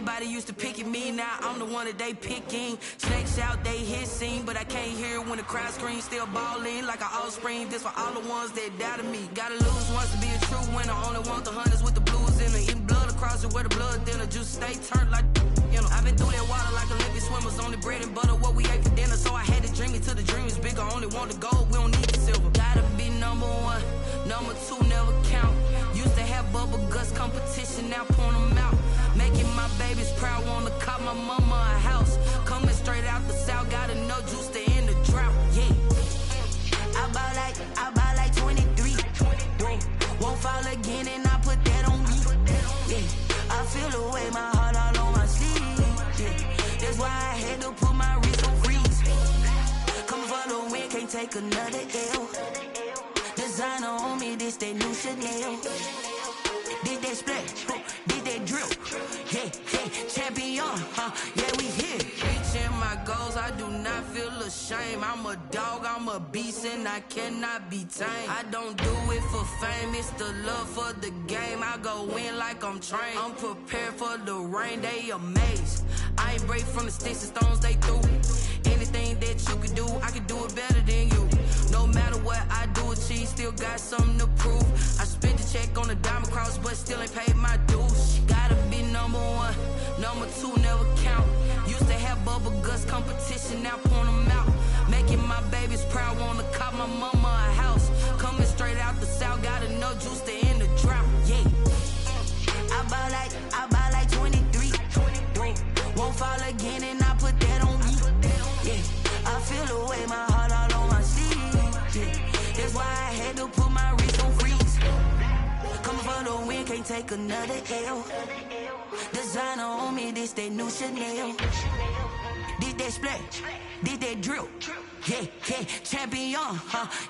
Everybody used to pick at me, now I'm the one that they picking. Snakes out, they hissing, but I can't hear when the crowd screams. Still balling like an offspring. This for all the ones that doubted me. Gotta lose once to be a true winner. Only want the hunters with the blues in it. Eating blood across it where the blood dinner. Just stay turned like, you know. I've been through that water like Olympic swimmers. Only bread and butter, what we ate for dinner. So I had to dream it till the dream is bigger. Only want the gold, we don't need the silver. Gotta be number one, number two never count. Used to have bubble guts competition, now point them out. Making my babies proud, wanna cop my mama a house. Coming straight out the south, got enough juice to end the drought, yeah. I buy like 23. Whoa. Won't fall again and I put that on me, yeah. I feel the way, my heart all on my sleeve, yeah. That's why I had to put my wrist on freeze. Coming for the win, can't take another L. Designer on me, this that new Chanel. Did that splash, did that drill, yeah, champion, yeah, we here. Reaching my goals, I do not feel ashamed. I'm a dog, I'm a beast, and I cannot be tamed. I don't do it for fame, it's the love for the game. I go in like I'm trained. I'm prepared for the rain, they amazed. I ain't break from the sticks and stones they threw. Anything that you can do, I can do it better than you. No matter what I do, achieve, still got something to prove. I spent the check on the diamond cross, but still ain't paid my dues. Gotta be number one, number two never count. Used to have bubble guts competition, now point them out. Making my babies proud, wanna cop my mama a house. Coming straight out the south, got enough juice to end the drought, yeah. I buy like 23. Whoa. Won't fall again and I put that on me, yeah. I feel the way, my heart all on my sleeve, yeah. That's why I had to put my wrist on freeze. Coming for the win, can't take another L. Designer on me, this that new Chanel. Did that splash, did that drill, yeah, champion,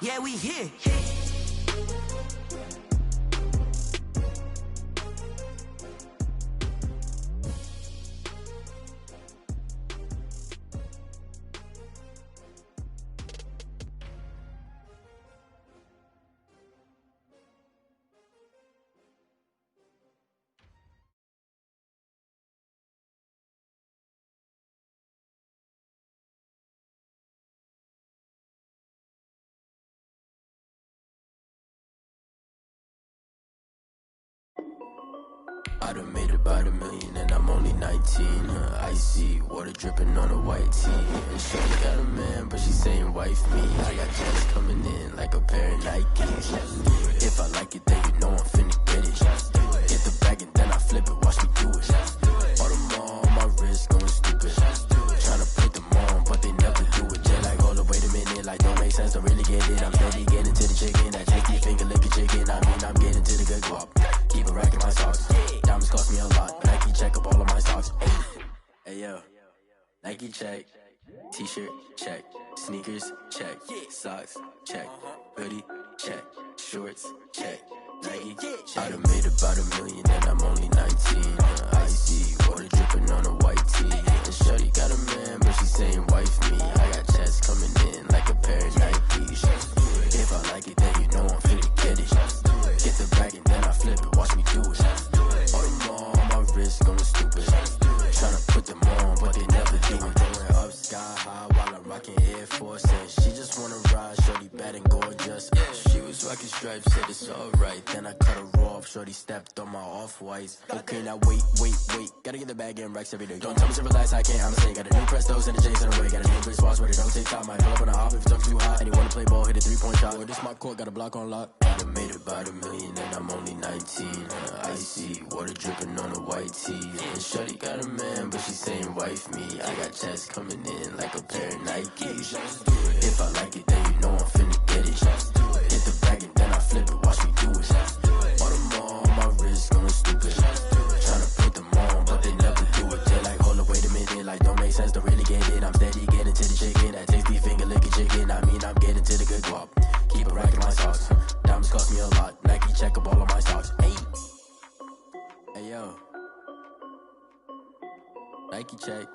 yeah, we here. I done made about 1 million and I'm only 19. Icy water dripping on a white tee. And she got a man, but she saying wife me. I got checks coming in like a pair of Nikes. If I like it, then you know I'm finna get it. Get the bag and then I flip it, watch me do it. All them on my wrist going stupid. Tryna put them on, but they never do it. Just like, hold up, wait a minute, like don't make sense, don't really get it. I'm steady getting to the chicken, that tasty finger licking chicken. I mean, I'm getting to the good guap. Keep a rack in my socks. Diamonds cost me a lot. Nike check up all of my socks. Hey yo, Nike check. T-shirt check. Sneakers check. Socks check. Hoodie check. Shorts check. Nike check. I done made about 1 million and I'm only 19. Icy water dripping on a white tee. And shorty got a man, but she saying wife me. I got checks coming in like a pair of Nikes. If I like it, then you know I'm finna get it. Get the bag and then I flip it, watch me do it. All them on my wrist going stupid. Tryna put them on, but they never do it. Going up sky high while I'm rocking Air Force. And she just wanna ride, shorty bad and gorgeous. She was rocking stripes, said it's alright. Then I cut her off, shorty stepped on my off-whites. Okay, now wait. Gotta get the bag and racks every day. Don't tell me to relax, I can't, I'ma say. Got a new Prestos and the J's in the way. Got a new Chris Watts, but it don't take time. Might pull up on a hop if it's too hot. And you wanna play ball, hit a 3-point shot. Or this my court, got a block on lock. I done made about 1 million and I'm only 19. Icy water dripping on a white tee. And shorty got a man, but she saying wife me. I got checks coming in like a pair of Nikes. If I like it, then you know I'm finna get it. Get the bag and then I flip it, watch me do it. All them on my wrist going stupid. Tryna put them on, but they never do it. They're like, hold up, wait a minute, like don't make sense, don't really get it. I'm steady getting to the chicken, that tasty finger licking chicken. I mean, I'm getting to the good guap. Keep a rack in my socks. Diamonds cost me a lot. Nike check up all of my socks. Hey yo, Nike check.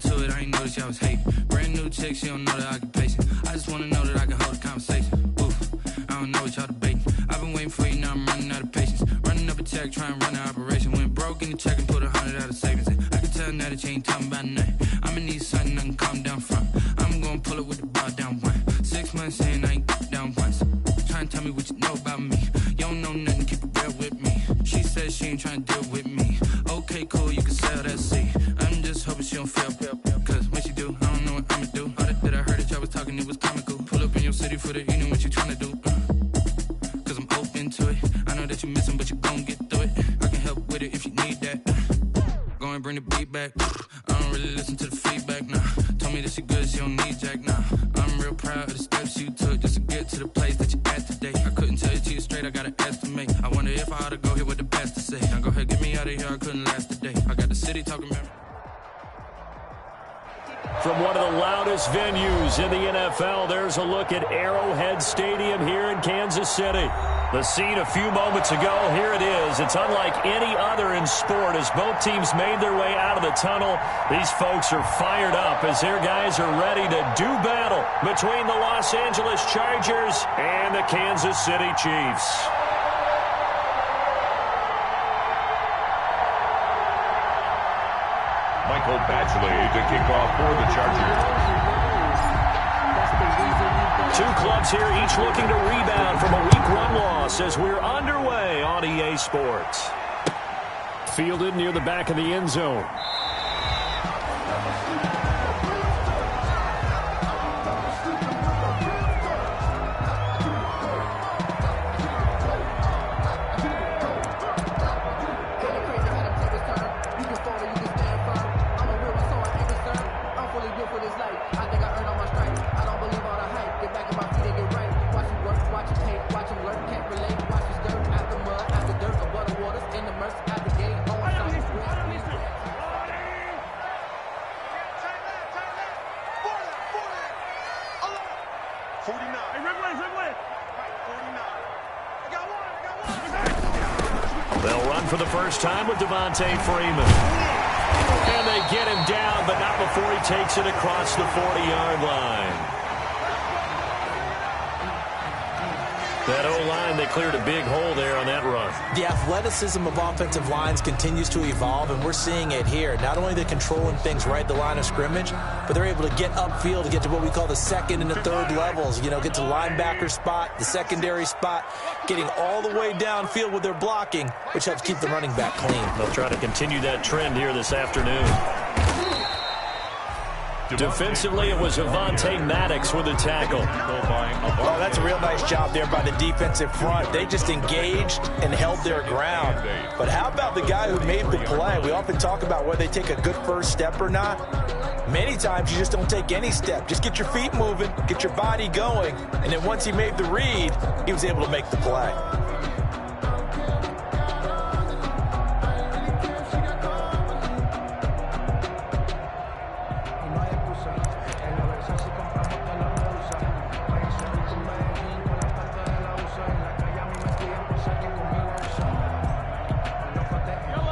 into it, I ain't noticed y'all was hating. Brand new chick, she don't know the occupation. I just wanna know that I can hold a conversation. Oof, I don't know what y'all debating. I've been waiting for you, now I'm running out of patience. Running up a check, trying to run an operation. Went broke in the check and put 100 out of savings in. I can tell now that you ain't talking about nothing. I'ma need something I can calm down from. I'm gonna pull it with the bar down one. 6 months in, I ain't down once. Trying to tell me what you know about me. You don't know nothing, keep it real with me. She says she ain't trying to deal with me. Okay, cool, you can sell that seat. I'm just hoping she don't fail. Cause when she do, I don't know what I'ma do. All that I heard that y'all was talking, it was comical. Pull up in your city for the evening, what you trying to do? Cause I'm open to it. I know that you missing, but you gon' get through it. I can help with it if you need that. Go and bring the beat back. I don't really listen to the feedback, nah. Told me that she good, she don't need Jack, nah. I'm real proud of the steps you took just to get to the place that you at today. I couldn't tell you to you straight, I gotta estimate. I wonder if I ought to go here with the best to say. Now go ahead, get me out of here, I couldn't last a day. I got the city talking about. From one of the loudest venues in the NFL, there's a look at Arrowhead Stadium here in Kansas City. The scene a few moments ago, here it is. It's unlike any other in sport as both teams made their way out of the tunnel. These folks are fired up as their guys are ready to do battle between the Los Angeles Chargers and the Kansas City Chiefs. Michael Badgley to kick off for the Chargers. Two clubs here, each looking to rebound from a Week 1 loss as we're underway on EA Sports. Fielded near the back of the end zone. They'll run for the first time with Devontae Freeman. And they get him down, but not before he takes it across the 40-yard line. That O-line, they cleared a big hole there on that run. The athleticism of offensive lines continues to evolve, and we're seeing it here. Not only are they controlling things right at the line of scrimmage, but they're able to get upfield to get to what we call the second and the third levels. You know, get to linebacker spot, the secondary spot, getting all the way downfield with their blocking, which helps keep the running back clean. They'll try to continue that trend here this afternoon. Defensively, it was Avonte Maddox with a tackle. Oh, that's a real nice job there by the defensive front. They just engaged and held their ground. But how about the guy who made the play? We often talk about whether they take a good first step or not. Many times you just don't take any step. Just get your feet moving, get your body going, and then once he made the read, he was able to make the play.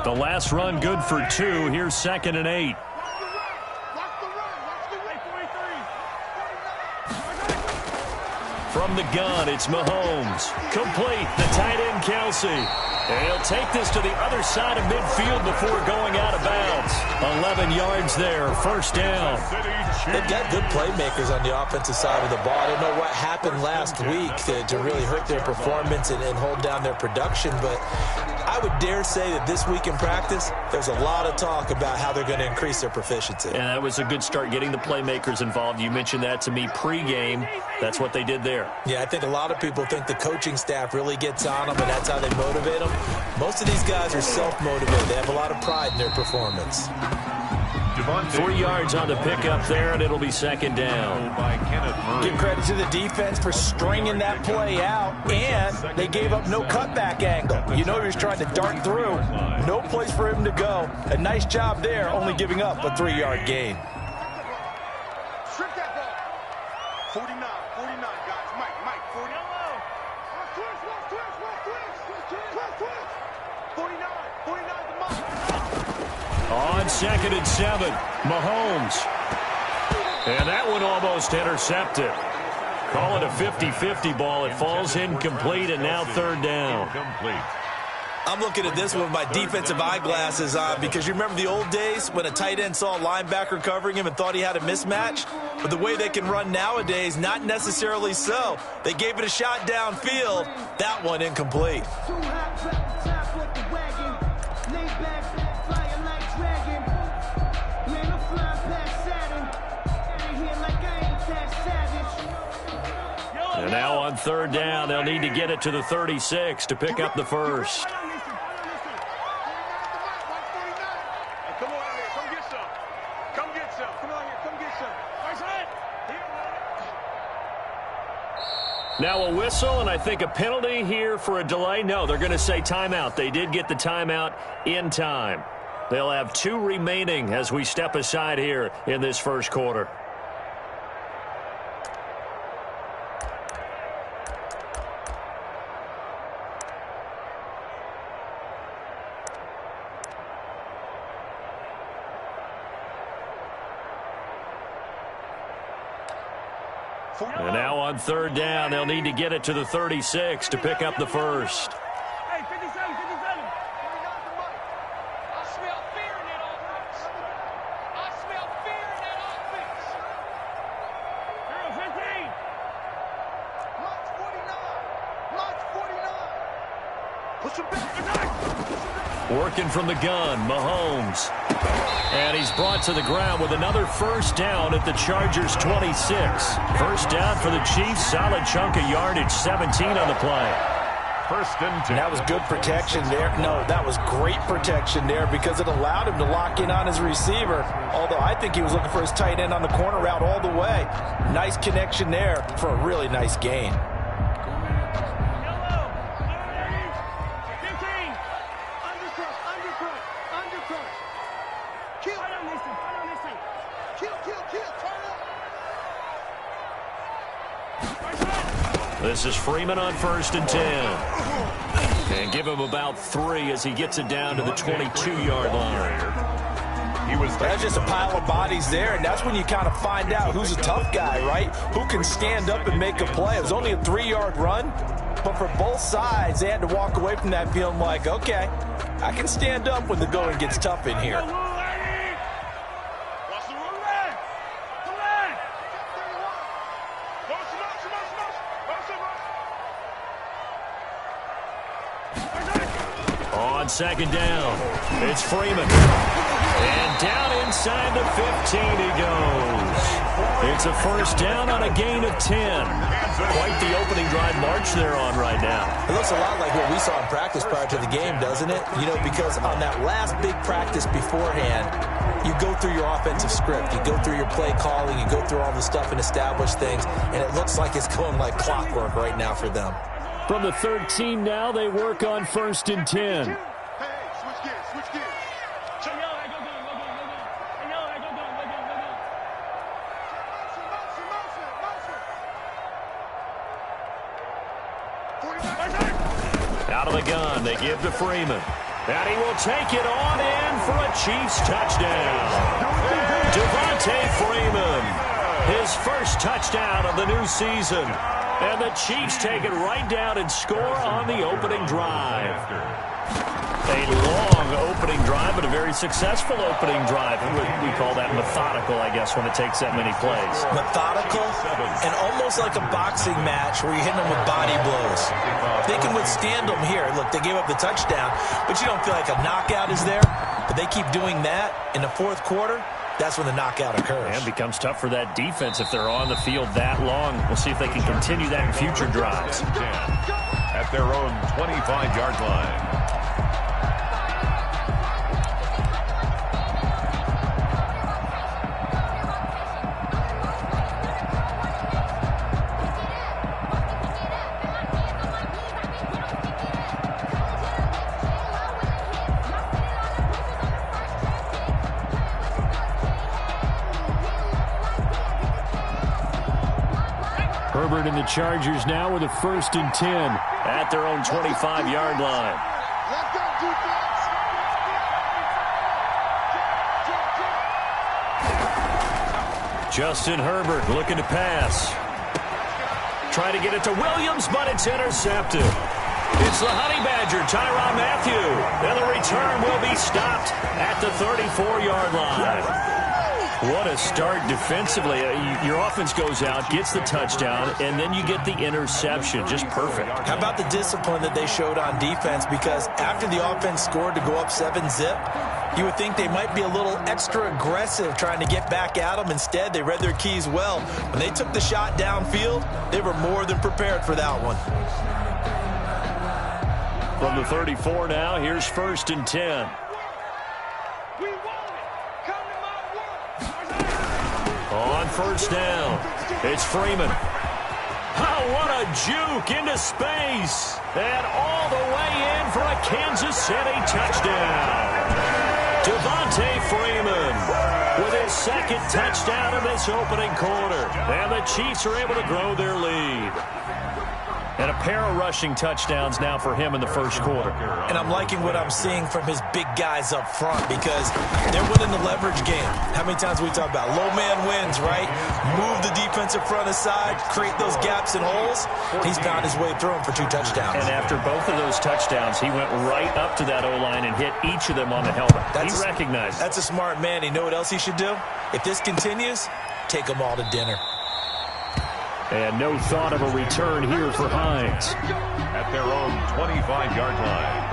The last run good for 2. Here's 2nd and 8. From the gun, it's Mahomes. Complete, the tight end, Kelsey. And he'll take this to the other side of midfield before going out of bounds. 11 yards there, first down. They've got good playmakers on the offensive side of the ball. I don't know what happened last week to really hurt their performance and hold down their production, but I would dare say that this week in practice, there's a lot of talk about how they're going to increase their proficiency. And that was a good start getting the playmakers involved. You mentioned that to me pregame. That's what they did there. Yeah, I think a lot of people think the coaching staff really gets on them, and that's how they motivate them. Most of these guys are self-motivated. They have a lot of pride in their performance. 3 yards on the pickup there, and it'll be 2nd down. Give credit to the defense for stringing that play out, and they gave up no cutback angle. You know he was trying to dart through. No place for him to go. A nice job there, only giving up a 3-yard gain. Strip that ball. 49, guys. Mike, 40. 49. On 2nd and 7, Mahomes. And that one almost intercepted. Call it a 50-50 ball. It falls incomplete, and now 3rd down. I'm looking at this with my defensive eyeglasses on because you remember the old days when a tight end saw a linebacker covering him and thought he had a mismatch? But the way they can run nowadays, not necessarily so. They gave it a shot downfield. That one incomplete. And now on 3rd down, they'll need to get it to the 36 to pick up the first. Now a whistle, and I think a penalty here for a delay. No, they're going to say timeout. They did get the timeout in time. They'll have 2 remaining as we step aside here in this first quarter. And now on 3rd down, they'll need to get it to the 36 to pick up the first. Hey, 57, 57. I smell fear in that offense. I smell fear in that offense. Girl, 15. March 49. March 49. Push him back. Working from the gun, Mahomes. And he's brought to the ground with another first down at the Chargers' 26. First down for the Chiefs. Solid chunk of yardage, 17 on the play. First and 10. That was good protection there. No, that was great protection there because it allowed him to lock in on his receiver. Although I think he was looking for his tight end on the corner route all the way. Nice connection there for a really nice gain. This is Freeman on 1st and 10. And give him about 3 as he gets it down to the 22-yard line. That's just a pile of bodies there, and that's when you kind of find out who's a tough guy, right? Who can stand up and make a play. It was only a 3-yard run, but for both sides, they had to walk away from that feeling like, okay, I can stand up when the going gets tough in here. On 2nd down, it's Freeman. And down inside the 15 he goes. It's a first down on a gain of 10. Quite the opening drive march they're on right now. It looks a lot like what we saw in practice prior to the game, doesn't it? You know, because on that last big practice beforehand, you go through your offensive script. You go through your play calling. You go through all the stuff and establish things. And it looks like it's going like clockwork right now for them. From the 13 now, they work on 1st and 10. Out of the gun, they give to Freeman. And he will take it on in for a Chiefs touchdown. Devontae Freeman, his first touchdown of the new season. And the Chiefs take it right down and score on the opening drive. A long opening drive, but a very successful opening drive. We call that methodical, I guess, when it takes that many plays. Methodical and almost like a boxing match where you're hitting them with body blows. They can withstand them here. Look, they gave up the touchdown, but you don't feel like a knockout is there. But they keep doing that in the 4th quarter. That's when the knockout occurs. And it becomes tough for that defense if they're on the field that long. We'll see if they can continue that in future drives. At their own 25-yard line. Herbert and the Chargers now with a 1st and 10 at their own 25-yard line. Justin Herbert looking to pass. Trying to get it to Williams, but it's intercepted. It's the Honey Badger, Tyrann Mathieu. And the return will be stopped at the 34-yard line. What a start defensively. Your offense goes out, gets the touchdown, and then you get the interception. Just perfect. How about the discipline that they showed on defense? Because after the offense scored to go up 7-zip, you would think they might be a little extra aggressive trying to get back at them. Instead, they read their keys well. When they took the shot downfield, they were more than prepared for that one. From the 34 now, here's 1st and 10. On 1st down, it's Freeman. Oh, what a juke into space. And all the way in for a Kansas City touchdown. Devontae Freeman with his 2nd touchdown in this opening quarter. And the Chiefs are able to grow their lead. And a pair of rushing touchdowns now for him in the 1st quarter. And I'm liking what I'm seeing from his big guys up front because they're winning the leverage game. How many times we talk about low man wins, right? Move the defensive front aside, create those gaps and holes. He's found his way through them for 2 touchdowns. And after both of those touchdowns, he went right up to that O-line and hit each of them on the helmet. He recognized it. That's a smart man. You know what else he should do? If this continues, take them all to dinner. And no thought of a return here for Hines. At their own 25-yard line.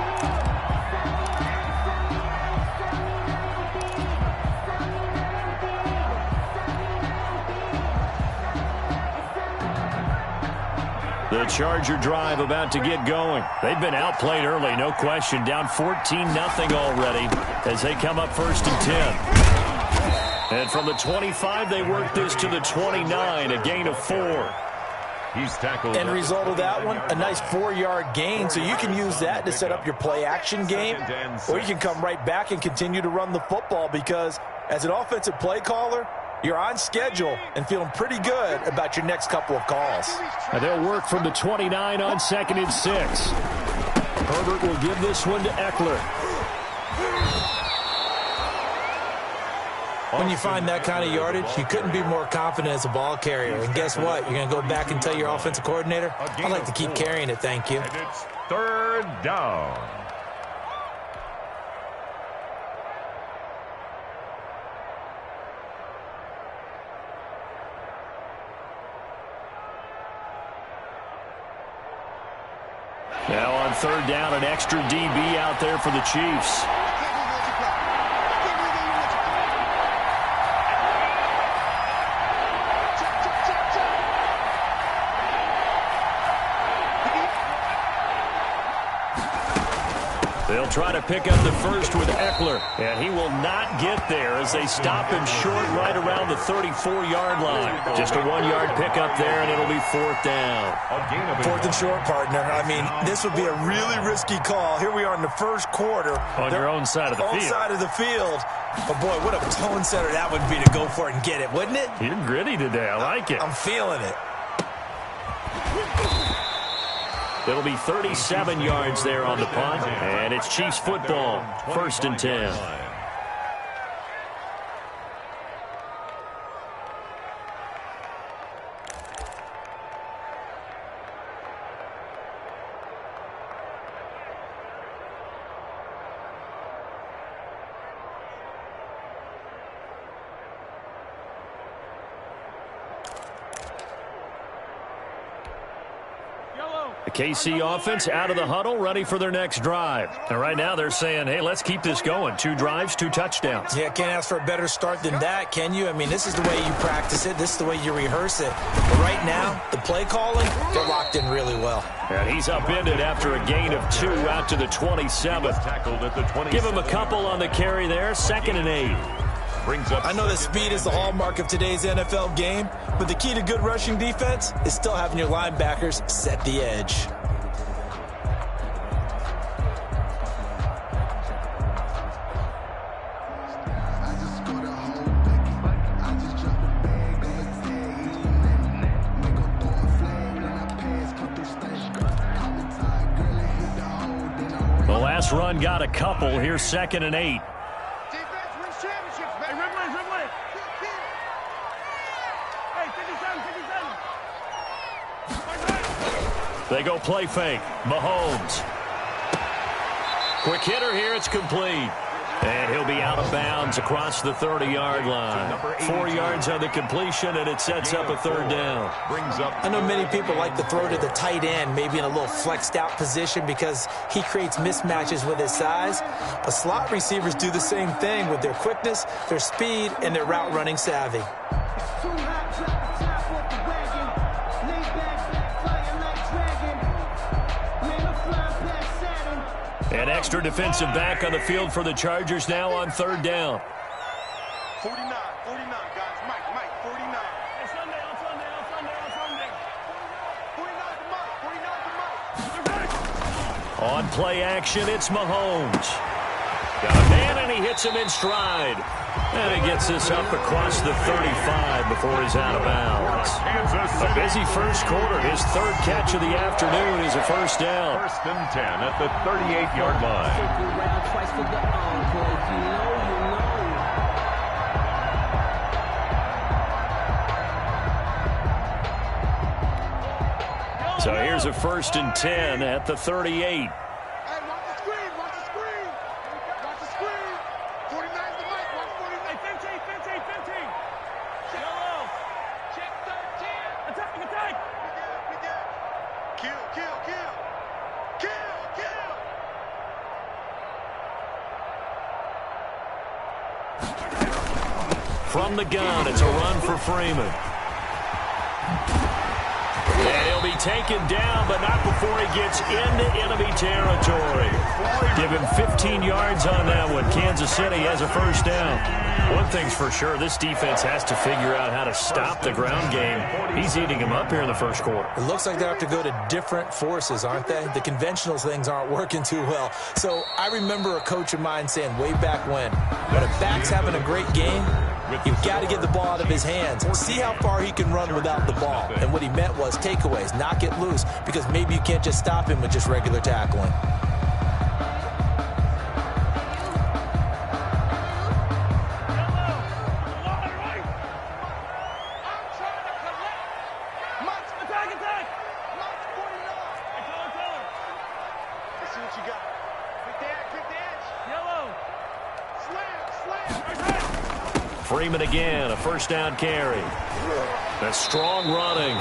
The Charger drive about to get going. They've been outplayed early, no question. Down 14-0 already as they come up 1st and 10. And from the 25, they work this to the 29, a gain of 4. He's tackled. End result of that one, a nice 4-yard gain. So you can use that to set up your play-action game, or you can come right back and continue to run the football because as an offensive play caller, you're on schedule and feeling pretty good about your next couple of calls. And they'll work from the 29 on 2nd and 6. Herbert will give this one to Eckler. When you find that kind of yardage, you couldn't be more confident as a ball carrier. And guess what? You're going to go back and tell your offensive coordinator, I'd like to keep carrying it, thank you. And it's 3rd down. Now on 3rd down, an extra DB out there for the Chiefs. They'll try to pick up the first with Eckler, and he will not get there as they stop him short right around the 34-yard line. Just a 1-yard pickup there, and it'll be 4th down. 4th and short, partner. I mean, this would be a really risky call. Here we are in the 1st quarter. On your own side of the field. Own side of the field. But, boy, what a tone setter that would be to go for it and get it, wouldn't it? You're gritty today. I like it. I'm feeling it. It'll be 37 yards there on the punt, and it's Chiefs football, 1st and 10. The KC offense out of the huddle, ready for their next drive. And right now they're saying, hey, let's keep this going. 2 drives, 2 touchdowns. Yeah, can't ask for a better start than that, can you? I mean, this is the way you practice it. This is the way you rehearse it. But right now, the play calling, they're locked in really well. And he's upended after a gain of 2 out to the 27th. Give him a couple on the carry there, 2nd and 8. I know that speed is the hallmark of today's NFL game, but the key to good rushing defense is still having your linebackers set the edge. The last run got a couple. Here's 2nd and 8. They go play fake. Mahomes. Quick hitter here. It's complete. And he'll be out of bounds across the 30-yard line. 4 yards on the completion, and it sets up a third down. I know many people like to throw to the tight end, maybe in a little flexed out position because he creates mismatches with his size. But slot receivers do the same thing with their quickness, their speed, and their route running savvy. An extra defensive back on the field for the Chargers now on third down. 49, guys. Mike, 49. On Sunday. 49 to Mike. On play action, it's Mahomes. Got a man, and he hits him in stride. And he gets this up across the 35 before he's out of bounds. A busy first quarter. His third catch of the afternoon is a first down. 1st and 10 at the 38-yard line. So here's a 1st and 10 at the 38. From the gun, it's a run for Freeman. And he'll be taken down, but not before he gets into enemy territory. Give him 15 yards on that one. Kansas City has a first down. One thing's for sure, this defense has to figure out how to stop the ground game. He's eating him up here in the first quarter. It looks like they have to go to different forces, aren't they? The conventional things aren't working too well. So I remember a coach of mine saying way back when a back's having a great game, you've got to get the ball out of his hands. See how far he can run without the ball. And what he meant was takeaways, knock it loose, because maybe you can't just stop him with just regular tackling. Freeman again, a first down carry. A strong running.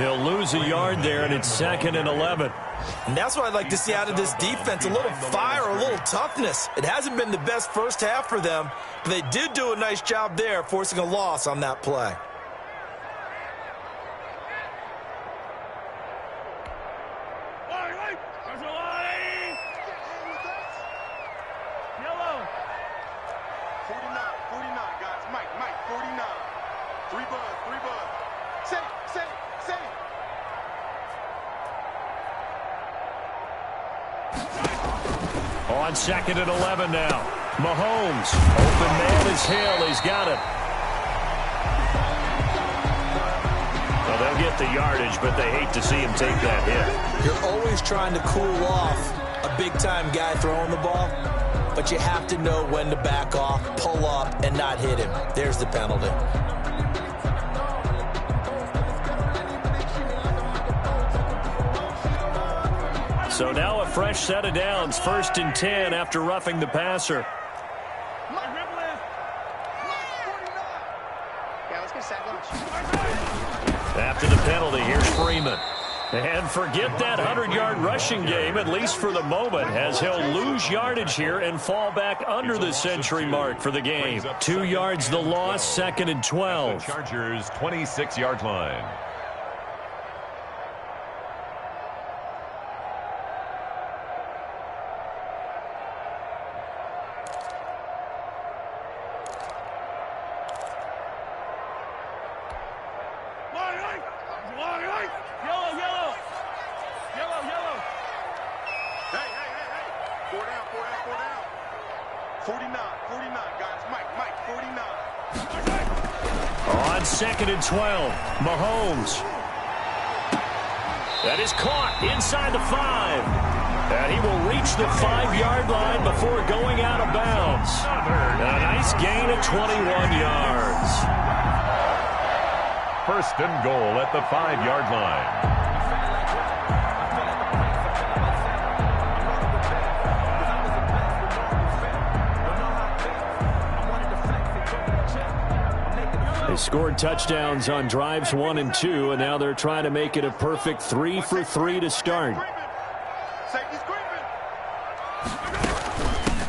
He'll lose a yard there, and it's 2nd and 11. And that's what I'd like to see out of this defense, a little fire, a little toughness. It hasn't been the best first half for them, but they did do a nice job there, forcing a loss on that play. On 2nd and 11 now. Mahomes. Open man is Hill. He's got it. Well, they'll get the yardage, but they hate to see him take that hit. You're always trying to cool off a big-time guy throwing the ball, but you have to know when to back off, pull up, and not hit him. There's the penalty. So now a fresh set of downs, 1st and 10 after roughing the passer. After the penalty, here's Freeman. And forget that 100-yard rushing game, at least for the moment, as he'll lose yardage here and fall back under the century mark for the game. 2 yards the loss, 2nd and 12. The Chargers' 26-yard line. On 2nd and 12, Mahomes. That is caught inside the 5. And he will reach the 5-yard line before going out of bounds. A nice gain of 21 yards. 1st and goal at the 5-yard line. They scored touchdowns on drives 1 and 2, and now they're trying to make it a perfect 3 for 3 to start.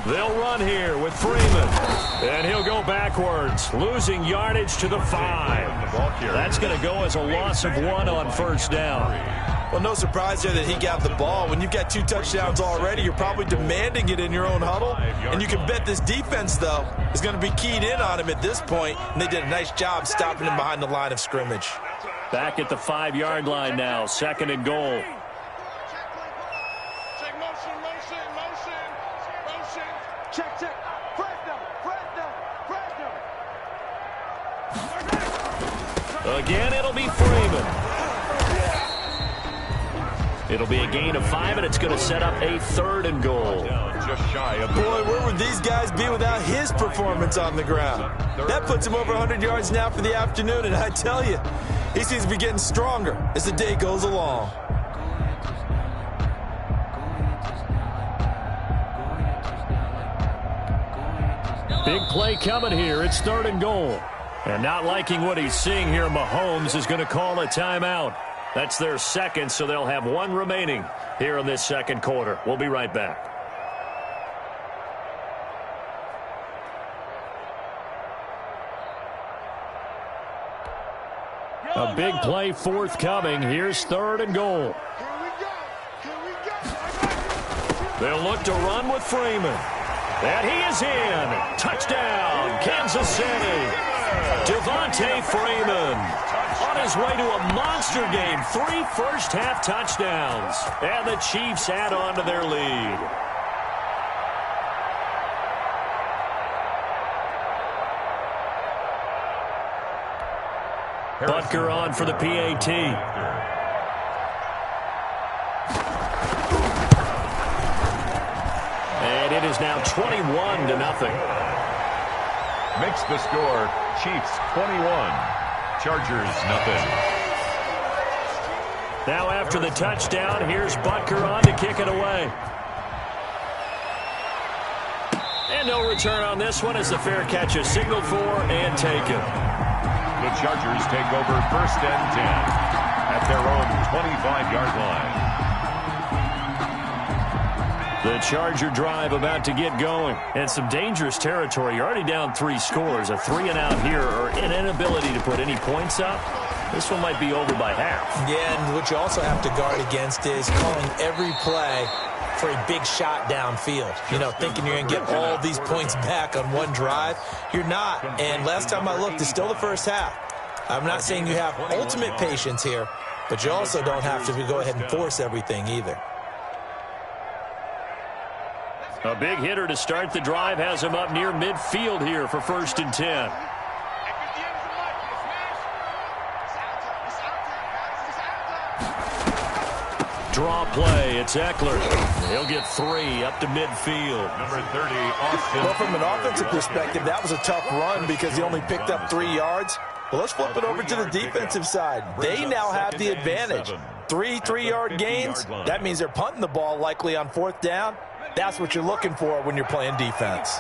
They'll run here with Freeman. And he'll go backwards, losing yardage to the 5. That's going to go as a loss of 1 on first down. Well, no surprise there that he got the ball. When you've got 2 touchdowns already, you're probably demanding it in your own huddle. And you can bet this defense, though, is going to be keyed in on him at this point. And they did a nice job stopping him behind the line of scrimmage. Back at the 5-yard line now, 2nd and goal. Again, it'll be Freeman. It'll be a gain of 5, and it's going to set up a 3rd and goal. Just shy of Boy, where would these guys be without his performance on the ground? That puts him over 100 yards now for the afternoon, and I tell you, he seems to be getting stronger as the day goes along. Big play coming here. It's 3rd and goal. And not liking what he's seeing here, Mahomes is going to call a timeout. That's their 2nd, so they'll have 1 remaining here in this 2nd quarter. We'll be right back. A big play forthcoming. Here's 3rd and goal. They'll look to run with Freeman. And he is in. Touchdown, Kansas City. Devontae Freeman on his way to a monster game. 3 first-half touchdowns. And the Chiefs add on to their lead. Butker on for the PAT. And it is now 21-0. Makes the score, Chiefs 21, Chargers nothing. Now after the touchdown, here's Butker on to kick it away. And no return on this one as the fair catch is signaled for and taken. The Chargers take over 1st and 10 at their own 25-yard line. The Charger drive about to get going. And some dangerous territory. You're already down 3 scores. A 3-and-out here or an inability to put any points up. This one might be over by half. Yeah, and what you also have to guard against is calling every play for a big shot downfield. You know, thinking you're going to get all these points back on one drive. You're not. And last time I looked, it's still the first half. I'm not saying you have ultimate patience here, but you also don't have to go ahead and force everything either. A big hitter to start the drive has him up near midfield here for 1st and 10. Draw play. It's Eckler. He'll get 3 up to midfield. Number 30, Austin. Well, from an offensive perspective, that was a tough run because he only picked up 3 yards. Well, let's flip it over to the defensive side. They now have the advantage. 3 3-yard gains. That means they're punting the ball likely on 4th down. That's what you're looking for when you're playing defense.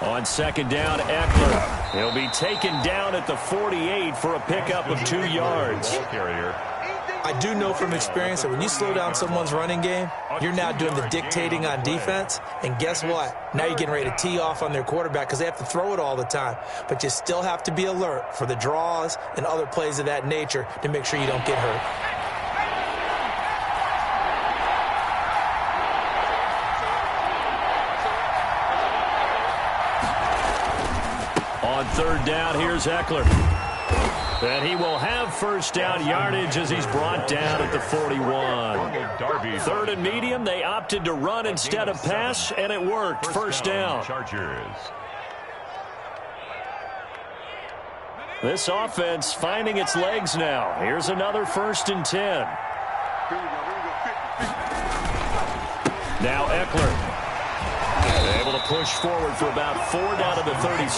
On 2nd down, Eckler. He'll be taken down at the 48 for a pickup of 2 yards. I do know from experience that when you slow down someone's running game, you're now doing the dictating on defense. And guess what? Now you're getting ready to tee off on their quarterback because they have to throw it all the time. But you still have to be alert for the draws and other plays of that nature to make sure you don't get hurt. On 3rd down, here's Eckler. And he will have 1st down yardage as he's brought down at the 41. 3rd and medium, they opted to run instead of pass, and it worked. 1st down. Chargers. This offense finding its legs now. Here's another 1st and 10. Now Eckler. Able to push forward for about 4 down to the 37.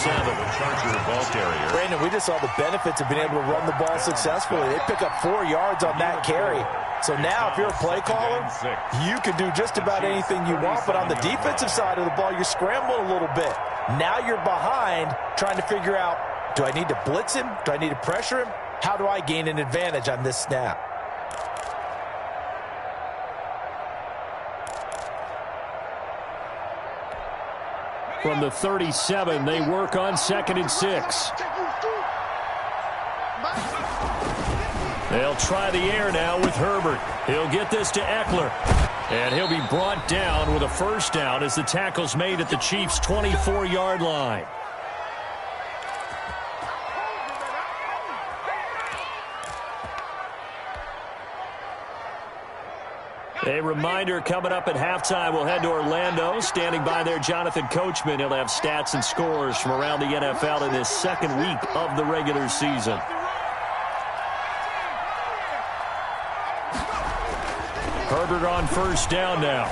Charger ball carrier. Brandon, we just saw the benefits of being able to run the ball successfully. They pick up 4 yards on that carry. So now if you're a play caller, you can do just about anything you want. But on the defensive side of the ball, you're scrambling a little bit. Now you're behind trying to figure out, do I need to blitz him? Do I need to pressure him? How do I gain an advantage on this snap? From the 37, they work on 2nd and 6. They'll try the air now with Herbert. He'll get this to Eckler. And he'll be brought down with a first down as the tackle's made at the Chiefs' 24-yard line. A reminder coming up at halftime, we'll head to Orlando. Standing by there, Jonathan Coachman. He'll have stats and scores from around the NFL in this second week of the regular season. Herbert on first down now.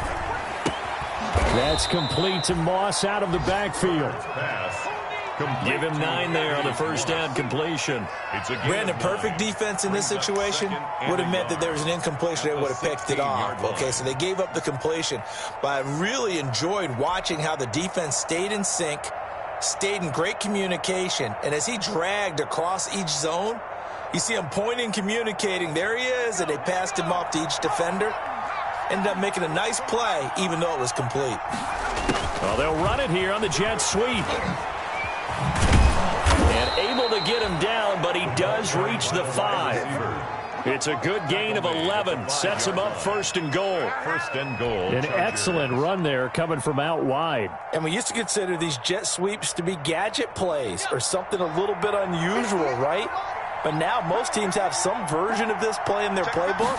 That's complete to Moss out of the backfield. Give him 9 there on the first down completion. Brandon, perfect defense in this situation would have meant that there was an incompletion. They would have picked it off. Okay, so they gave up the completion. But I really enjoyed watching how the defense stayed in sync, stayed in great communication. And as he dragged across each zone, you see him pointing, communicating. There he is, and they passed him off to each defender. Ended up making a nice play, even though it was complete. Well, they'll run it here on the jet sweep. And able to get him down, but he does reach the 5. It's a good gain of 11. Sets him up 1st and goal. 1st and goal. An excellent run there coming from out wide. And we used to consider these jet sweeps to be gadget plays or something a little bit unusual, right? But now most teams have some version of this play in their playbook.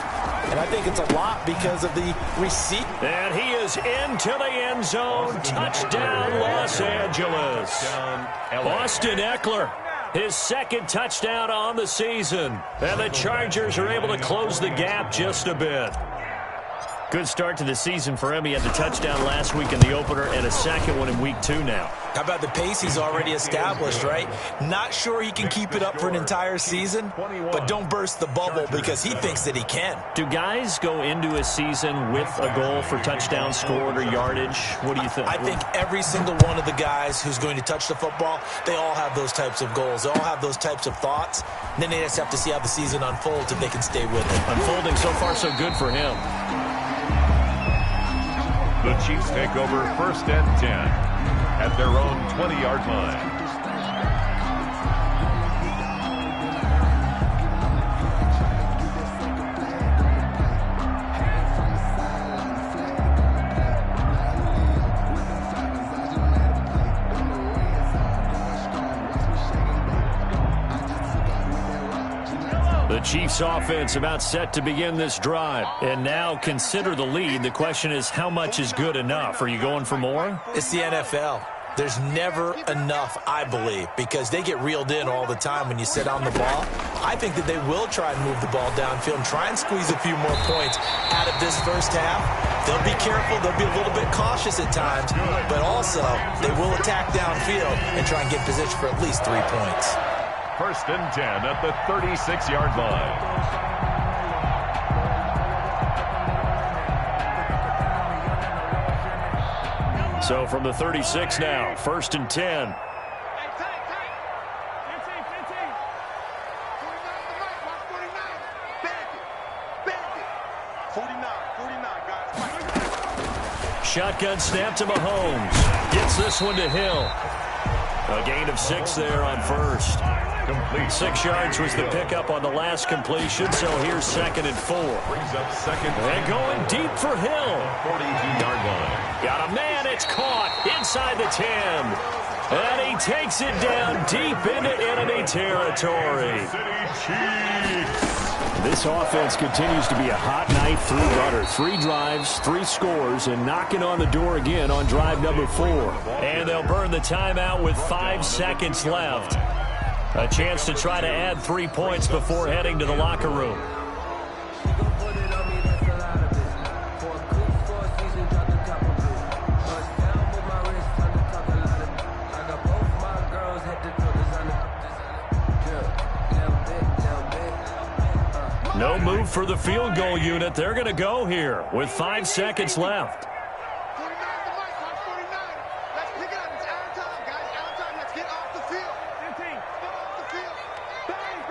And I think it's a lot because of the receipt. And he is into the end zone. Touchdown, Los Angeles. Austin Eckler, his 2nd touchdown on the season. And the Chargers are able to close the gap just a bit. Good start to the season for him. He had the touchdown last week in the opener and a 2nd one in week 2 now. How about the pace he's already established, right? Not sure he can keep it up for an entire season, but don't burst the bubble because he thinks that he can. Do guys go into a season with a goal for touchdown scored or yardage? What do you think? I think every single one of the guys who's going to touch the football, they all have those types of goals. They all have those types of thoughts. And then they just have to see how the season unfolds if they can stay with it. Unfolding so far so good for him. The Chiefs take over 1st and 10 at their own 20-yard line. The Chiefs offense about set to begin this drive. And now consider the lead. The question is, how much is good enough? Are you going for more? It's the NFL. There's never enough, I believe, because they get reeled in all the time when you sit on the ball. I think that they will try and move the ball downfield and try and squeeze a few more points out of this first half. They'll be careful. They'll be a little bit cautious at times, but also they will attack downfield and try and get position for at least 3 points. 1st and 10 at the 36-yard line. So from the 36 now, 1st and 10. Shotgun snap to Mahomes. Gets this one to Hill. A gain of 6 there on 1st. Complete. 6 yards was the pickup on the last completion, so here's 2nd and 4. Brings up 2nd. And going deep for Hill. 42-yard line. Got a man, it's caught inside the 10. And he takes it down deep into enemy territory. City Chiefs. This offense continues to be a hot night through rudder. 3 drives, 3 scores, and knocking on the door again on drive number 4. And they'll burn the timeout with 5 seconds left. A chance to try to add 3 points before heading to the locker room. move for the field goal unit. They're going to go here with 5 seconds left. 49 to Mike. Watch 49. Let's pick it up. It's out of time, guys. Out of time. Let's get off the field. 15. Get off the field.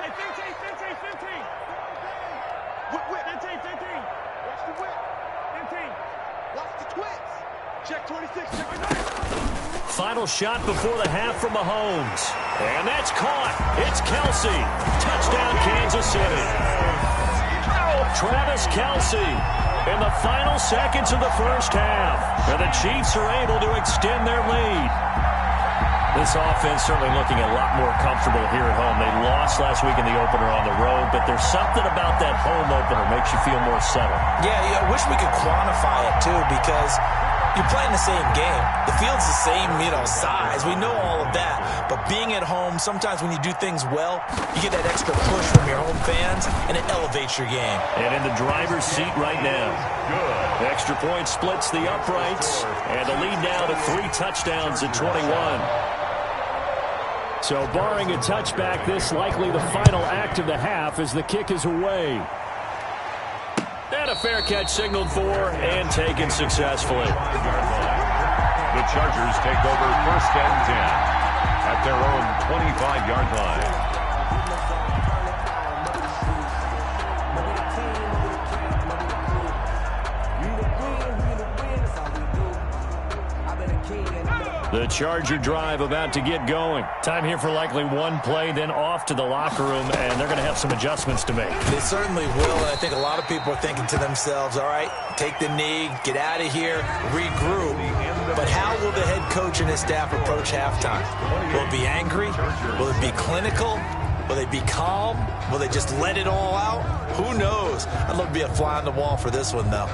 15. Whip. 15. Watch the whip. 15. Watch the twist. Check 26. Check 26. Final shot before the half from Mahomes. And that's caught. It's Kelce. Touchdown, Kansas City. Travis Kelce in the final seconds of the first half. And the Chiefs are able to extend their lead. This offense certainly looking a lot more comfortable here at home. They lost last week in the opener on the road, but there's something about that home opener makes you feel more settled. Yeah, I wish we could quantify it, too, because you're playing the same game. The field's the same, size. We know all of that. But being at home, sometimes when you do things well, you get that extra push from your home fans, and it elevates your game. And in the driver's seat right now. The extra point splits the uprights, and the lead now to 3 touchdowns at 21. So barring a touchback, this likely the final act of the half as the kick is away. And a fair catch signaled for and taken successfully. The Chargers take over 1st and 10 at their own 25-yard line. The Charger drive about to get going. Time here for likely one play, then off to the locker room, and they're going to have some adjustments to make. They certainly will, and I think a lot of people are thinking to themselves, all right, take the knee, get out of here, regroup. But how will the head coach and his staff approach halftime? Will it be angry? Will it be clinical? Will they be calm? Will they just let it all out? Who knows? I'd love to be a fly on the wall for this one, though.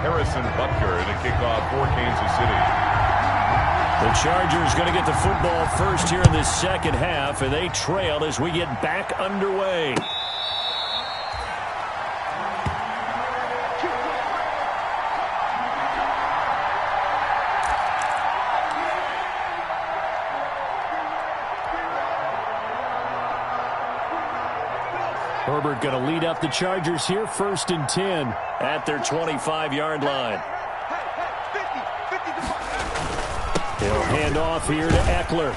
Harrison Butker to kick off for Kansas City. The Chargers going to get the football first here in this second half, and they trail as we get back underway. Herbert going to lead up the Chargers here, 1st and 10 at their 25-yard line. He'll hand off here to Eckler.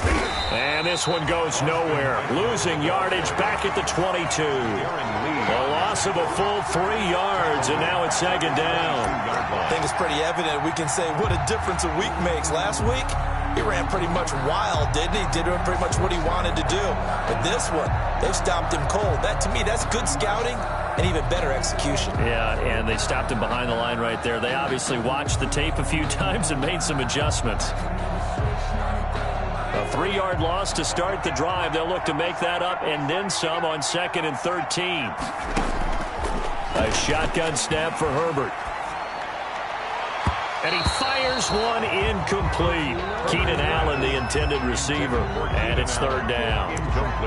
And this one goes nowhere. Losing yardage back at the 22. A loss of a full 3 yards, and now it's 2nd down. I think it's pretty evident. We can say what a difference a week makes. Last week, he ran pretty much wild, didn't he? Did pretty much what he wanted to do. But this one, they stopped him cold. That, to me, that's good scouting and even better execution. Yeah, and they stopped him behind the line right there. They obviously watched the tape a few times and made some adjustments. A 3-yard loss to start the drive. They'll look to make that up and then some on 2nd and 13. A shotgun snap for Herbert. And he fires one incomplete. Keenan Allen, the intended receiver. And it's 3rd down.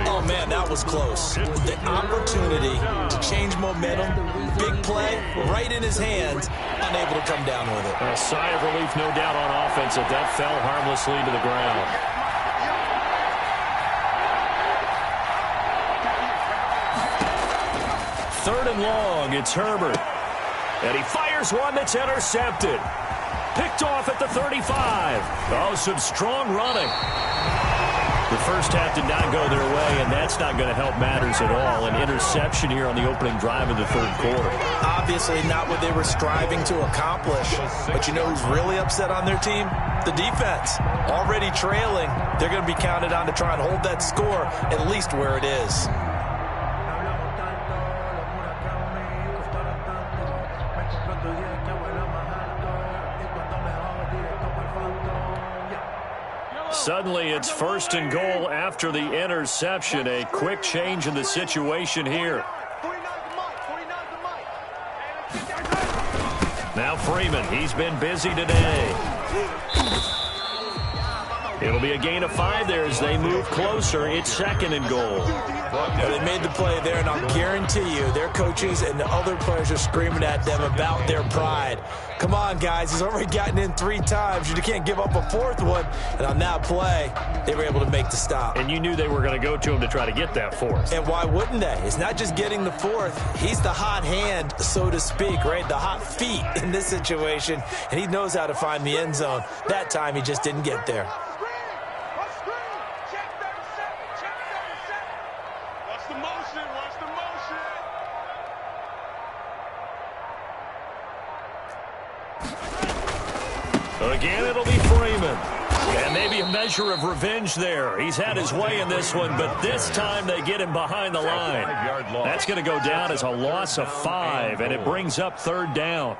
Oh, man, that was close. The opportunity to change momentum, big play, right in his hands, unable to come down with it. A sigh of relief, no doubt, on offense that that fell harmlessly to the ground. 3rd and long, it's Herbert. And he fires one that's intercepted. Picked off at the 35. Oh, some strong running. The first half did not go their way, and that's not going to help matters at all. An interception here on the opening drive of the 3rd quarter. Obviously not what they were striving to accomplish. But you know who's really upset on their team? The defense. Already trailing. They're going to be counted on to try and hold that score at least where it is. Suddenly, it's 1st and goal after the interception. A quick change in the situation here. Now Freeman, he's been busy today. It'll be a gain of 5 there as they move closer. It's 2nd and goal. Well, they made the play there, and I'll guarantee you their coaches and the other players are screaming at them about their pride. Come on, guys. He's already gotten in 3 times. You can't give up a 4th one. And on that play, they were able to make the stop. And you knew they were going to go to him to try to get that 4th. And why wouldn't they? It's not just getting the 4th. He's the hot hand, so to speak, right? The hot feet in this situation. And he knows how to find the end zone. That time, he just didn't get there. Again, it'll be Freeman. And maybe a measure of revenge there. He's had his way in this one, but this time they get him behind the line. That's going to go down as a loss of 5, and it brings up 3rd down.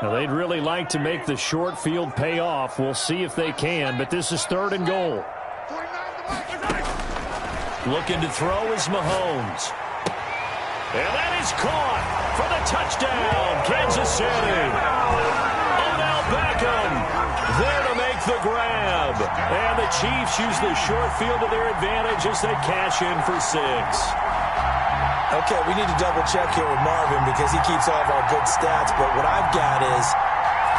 Now, they'd really like to make the short field pay off. We'll see if they can, but this is 3rd and goal. Looking to throw is Mahomes. And that is caught for the touchdown, Kansas City. Odell Beckham there to make the grab. And the Chiefs use the short field to their advantage as they cash in for 6. Okay, we need to double-check here with Marvin because he keeps all of our good stats, but what I've got is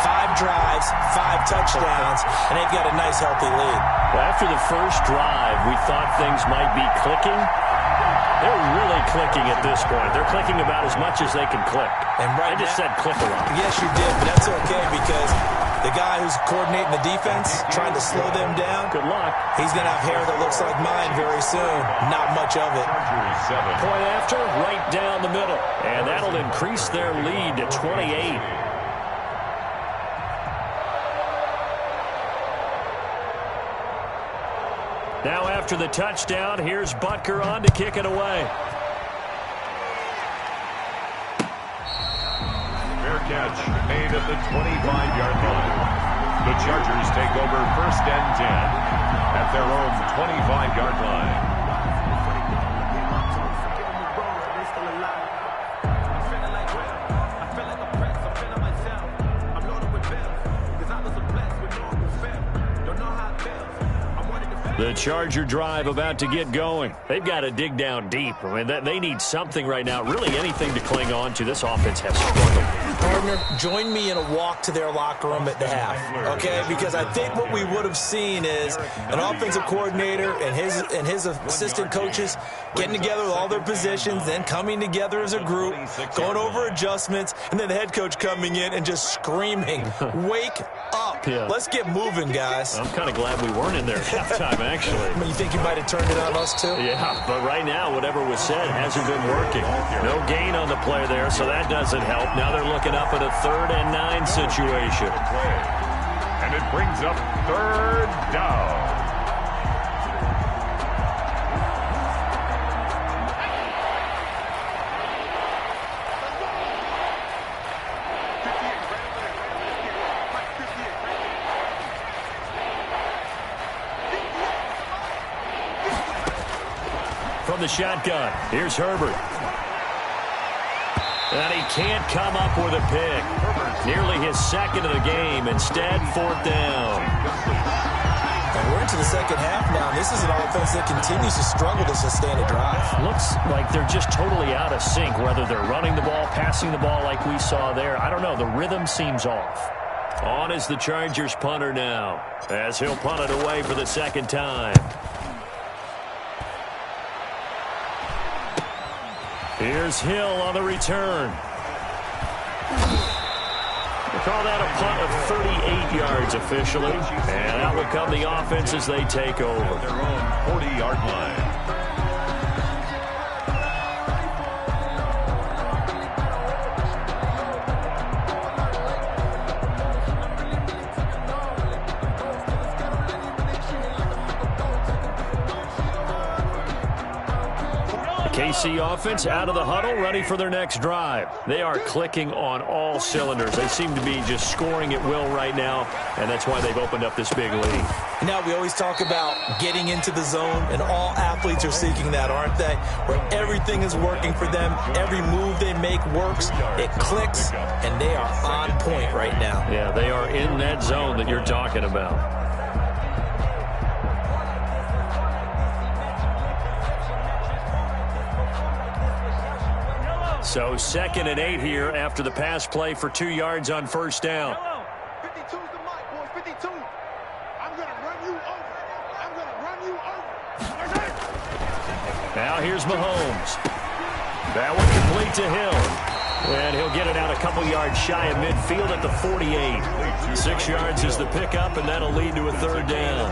5 drives, 5 touchdowns, and they've got a nice, healthy lead. Well, after the first drive, we thought things might be clicking. They're really clicking at this point. They're clicking about as much as they can click. And right I just said click a lot. Yes, you did, but that's okay because the guy who's coordinating the defense, trying to slow them down, good luck. He's going to have hair that looks like mine very soon. Not much of it. Point after, right down the middle. And that'll increase their lead to 28. Now after the touchdown, here's Butker on to kick it away. Fair catch made at the 25-yard line. The Chargers take over 1st and 10 at their own 25-yard line. The Charger drive about to get going. They've got to dig down deep. I mean, they need something right now, really anything to cling on to. This offense has struggled. Partner, join me in a walk to their locker room at the half, okay? Because I think what we would have seen is an offensive coordinator and his assistant coaches getting together with all their positions, then coming together as a group, going over adjustments, and then the head coach coming in and just screaming, wake up. Yeah. Let's get moving, guys. I'm kind of glad we weren't in there at halftime, actually. I mean, you think you might have turned it on us, too? Yeah, but right now, whatever was said hasn't been working. No gain on the play there, so that doesn't help. Now they're looking up at a 3rd and 9 situation. And it brings up 3rd down. From the shotgun, here's Herbert. And he can't come up with a pick. Nearly his 2nd of the game. Instead, 4th down. And we're into the second half now. This is an offense that continues to struggle to sustain a drive. Looks like they're just totally out of sync, whether they're running the ball, passing the ball like we saw there. I don't know. The rhythm seems off. On is the Chargers punter now, as he'll punt it away for the 2nd time. Here's Hill on the return. They call that a punt of 38 yards officially. And out will come the offense as they take over. Their own 40-yard line. KC offense out of the huddle, ready for their next drive. They are clicking on all cylinders. They seem to be just scoring at will right now, and that's why they've opened up this big lead. Now, we always talk about getting into the zone, and all athletes are seeking that, aren't they? Where everything is working for them, every move they make works, it clicks, and they are on point right now. Yeah, they are in that zone that you're talking about. So 2nd and 8 here after the pass play for 2 yards on first down. 52's the mic, boys. 52. I'm going to run you over. I'm going to run you over. Now here's Mahomes. That one complete to Hill. And he'll get it out a couple yards shy of midfield at the 48. 6 yards is the pickup, and that'll lead to a 3rd down.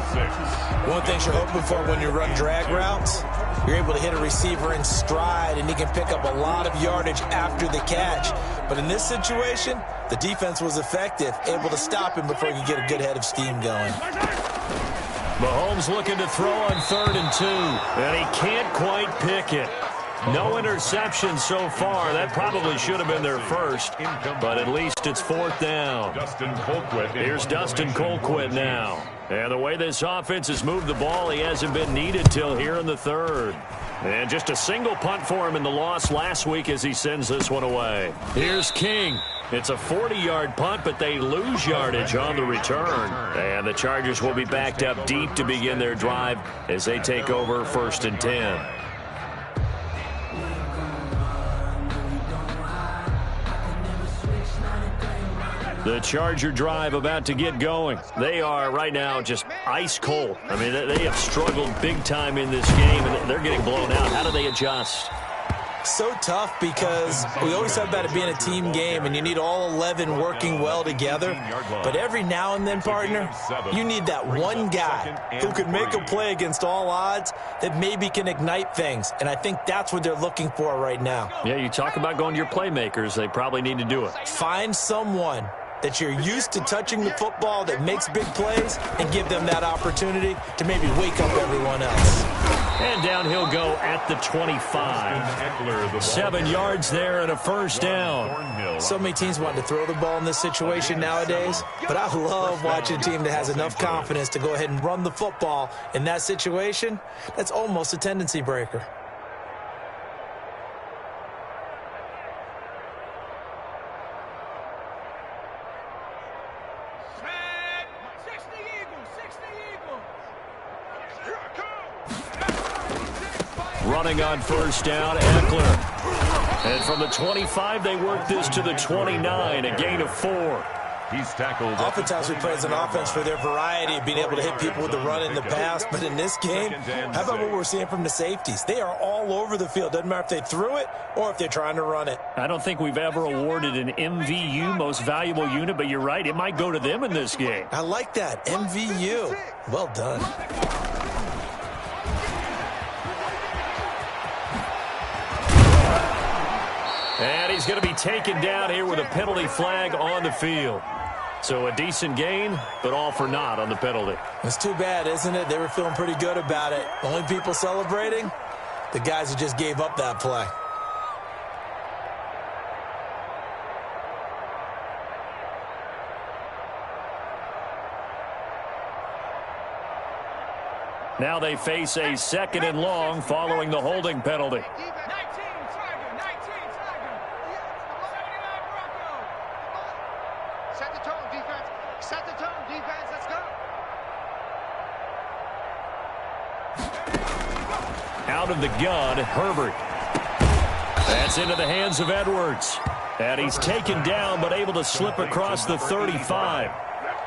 One thing you're hoping for when you run drag routes, you're able to hit a receiver in stride, and he can pick up a lot of yardage after the catch. But in this situation, the defense was effective, able to stop him before he could get a good head of steam going. Mahomes looking to throw on 3rd and 2, and he can't quite pick it. No interceptions so far. That probably should have been their first, but at least it's 4th down. Here's Dustin Colquitt now. And the way this offense has moved the ball, he hasn't been needed till here in the 3rd. And just a single punt for him in the loss last week as he sends this one away. Here's King. It's a 40-yard punt, but they lose yardage on the return. And the Chargers will be backed up deep to begin their drive as they take over 1st and 10. The Charger drive about to get going. They are right now just ice cold. I mean, they have struggled big time in this game, and they're getting blown out. How do they adjust? So tough because we always talk about it being a team game, and you need all 11 working well together. But every now and then, partner, you need that one guy who can make a play against all odds that maybe can ignite things. And I think that's what they're looking for right now. Yeah, you talk about going to your playmakers. They probably need to do it. Find someone that you're used to touching the football that makes big plays and give them that opportunity to maybe wake up everyone else. And down he'll go at the 25. 7 yards there and a 1st down. So many teams want to throw the ball in this situation nowadays, but I love watching a team that has enough confidence to go ahead and run the football in that situation. That's almost a tendency breaker. Running on 1st down, Eckler. And from the 25, they work this to the 29, a gain of 4. He's tackled. Oftentimes we praise an offense for their variety of being able to hit people with the run in the pass, but in this game, how about what we're seeing from the safeties? They are all over the field. Doesn't matter if they threw it or if they're trying to run it. I don't think we've ever awarded an MVU, most valuable unit, but you're right, it might go to them in this game. I like that, MVU. Well done. And he's going to be taken down here with a penalty flag on the field. So a decent gain, but all for naught on the penalty. It's too bad, isn't it? They were feeling pretty good about it. Only people celebrating, the guys who just gave up that play. Now they face a 2nd and long following the holding penalty. Set the tone, defense. Set the tone, defense. Let's go. Out of the gun, Herbert. That's into the hands of Edwards. And he's taken down, but able to slip across the 35.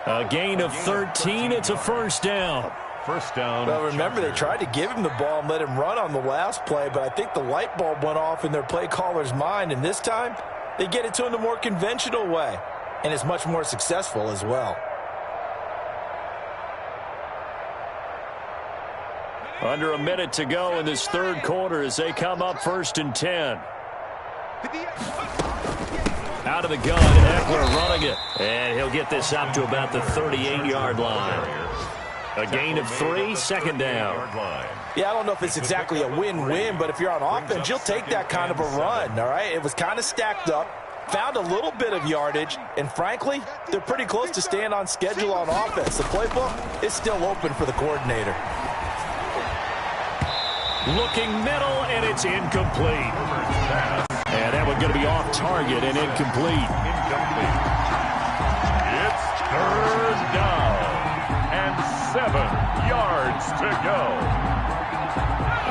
A gain of 13. It's a 1st down. 1st down. Well, remember, they tried to give him the ball and let him run on the last play, but I think the light bulb went off in their play caller's mind, and this time they get it to him the more conventional way, and it's much more successful as well. Under a minute to go in this 3rd quarter as they come up 1st and 10. Out of the gun, Eckler running it. And he'll get this up to about the 38-yard line. A gain of 3, second down. Yeah, I don't know if it's exactly a win-win, but if you're on offense, you'll take that kind of a run, all right? It was kind of stacked up, found a little bit of yardage, and frankly, they're pretty close to staying on schedule on offense. The playbook is still open for the coordinator. Looking middle, and it's incomplete. And that one's going to be off target and incomplete. It's third down and 7 yards to go.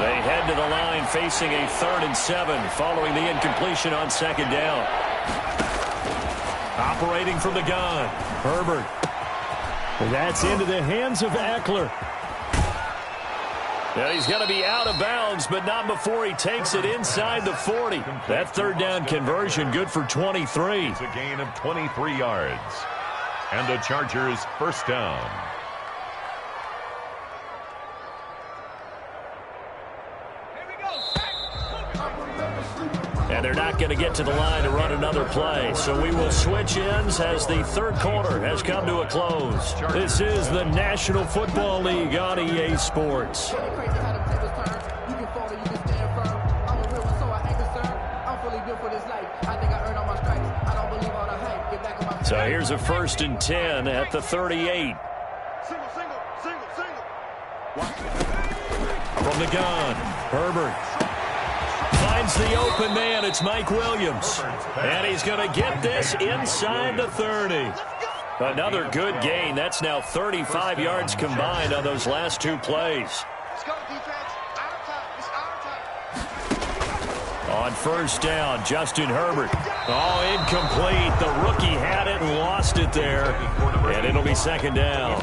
They head to the line facing a 3rd and 7 following the incompletion on second down. Operating from the gun, Herbert. That's into the hands of Eckler. And he's going to be out of bounds, but not before he takes it inside the 40. That 3rd down conversion good for 23. It's a gain of 23 yards. And the Chargers first down. And they're not going to get to the line to run another play. So we will switch ends as the 3rd quarter has come to a close. This is the National Football League on EA Sports. So here's a 1st and 10 at the 38. From the gun, Herbert finds the open man. It's Mike Williams. And he's going to get this inside the 30. Another good gain. That's now 35 yards combined on those last 2 plays. On 1st down, Justin Herbert. Oh, incomplete. The rookie had it and lost it there. And it'll be 2nd down.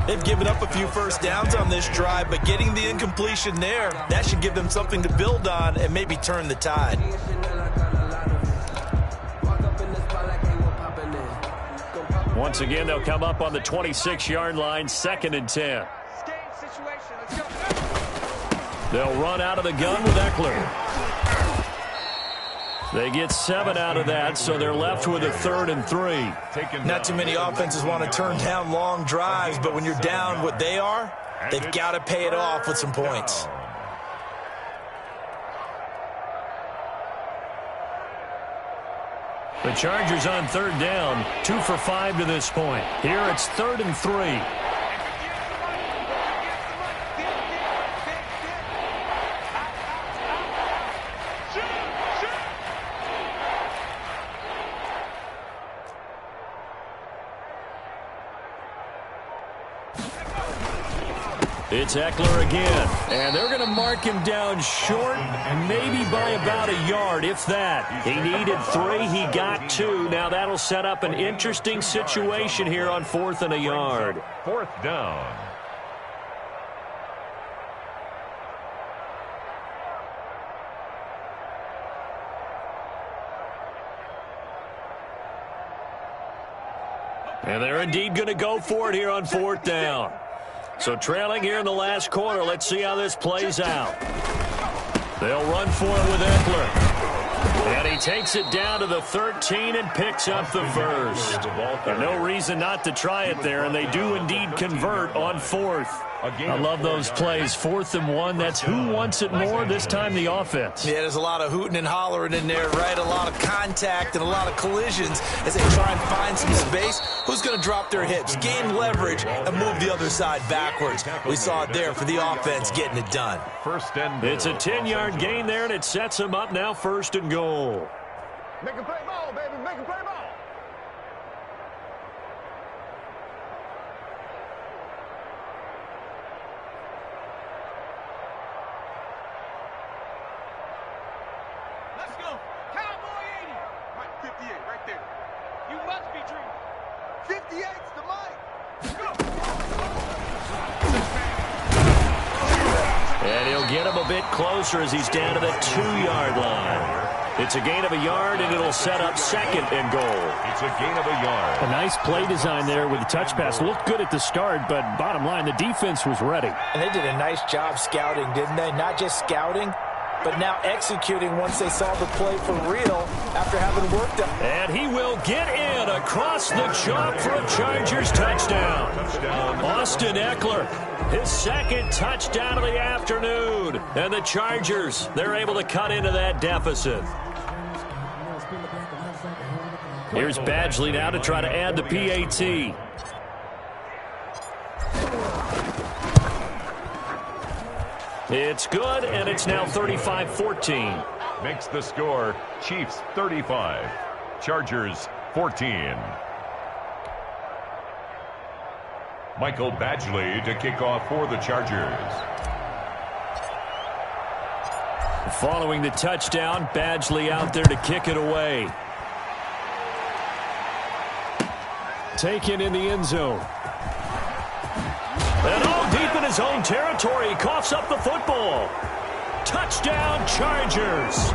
They've given up a few first downs on this drive, but getting the incompletion there, that should give them something to build on and maybe turn the tide. Once again, they'll come up on the 26-yard line, 2nd and 10. They'll run out of the gun with Eckler. They get 7 out of that, so they're left with a 3rd and 3. Not too many offenses want to turn down long drives, but when you're down what they are, they've got to pay it off with some points. The Chargers on 3rd down, 2 for 5 to this point. Here it's 3rd and 3. It's Eckler again, and they're going to mark him down short, maybe by about a yard, if that. He needed 3, he got 2. Now that'll set up an interesting situation here on 4th and a yard. 4th down. And they're indeed going to go for it here on 4th down. So trailing here in the last quarter, let's see how this plays out. They'll run for it with Eckler. And he takes it down to the 13 and picks up the first. And no reason not to try it there, and they do indeed convert on 4th. I love those plays. 4th and 1, that's who wants it more, this time the offense. Yeah, there's a lot of hooting and hollering in there, right? A lot of contact and a lot of collisions as they try and find some space. Who's going to drop their hips, gain leverage, and move the other side backwards? We saw it there for the offense getting it done. It's a 10-yard gain there, and it sets them up now 1st and goal. Make a play ball, baby. Make a play ball. Let's go. Cowboy 80. Right, 58, right there. You must be dreaming. 58's the mic. Go. And he'll get him a bit closer as he's down to the 2-yard line. It's a gain of a yard, and it'll set up 2nd and goal. It's a gain of a yard. A nice play design there with the touch pass. Looked good at the start, but bottom line, the defense was ready. And they did a nice job scouting, didn't they? Not just scouting, but now executing once they saw the play for real after having worked it. And he will get in across the chalk for a Chargers touchdown. Austin Eckler, his second touchdown of the afternoon. And the Chargers, they're able to cut into that deficit. Here's Badgley now to try to add the PAT. It's good, and it's now 35-14. Makes the score Chiefs 35, Chargers 14. Michael Badgley to kick off for the Chargers. Following the touchdown, Badgley out there to kick it away. Taken in the end zone. And all deep in his own territory, he coughs up the football. Touchdown, Chargers.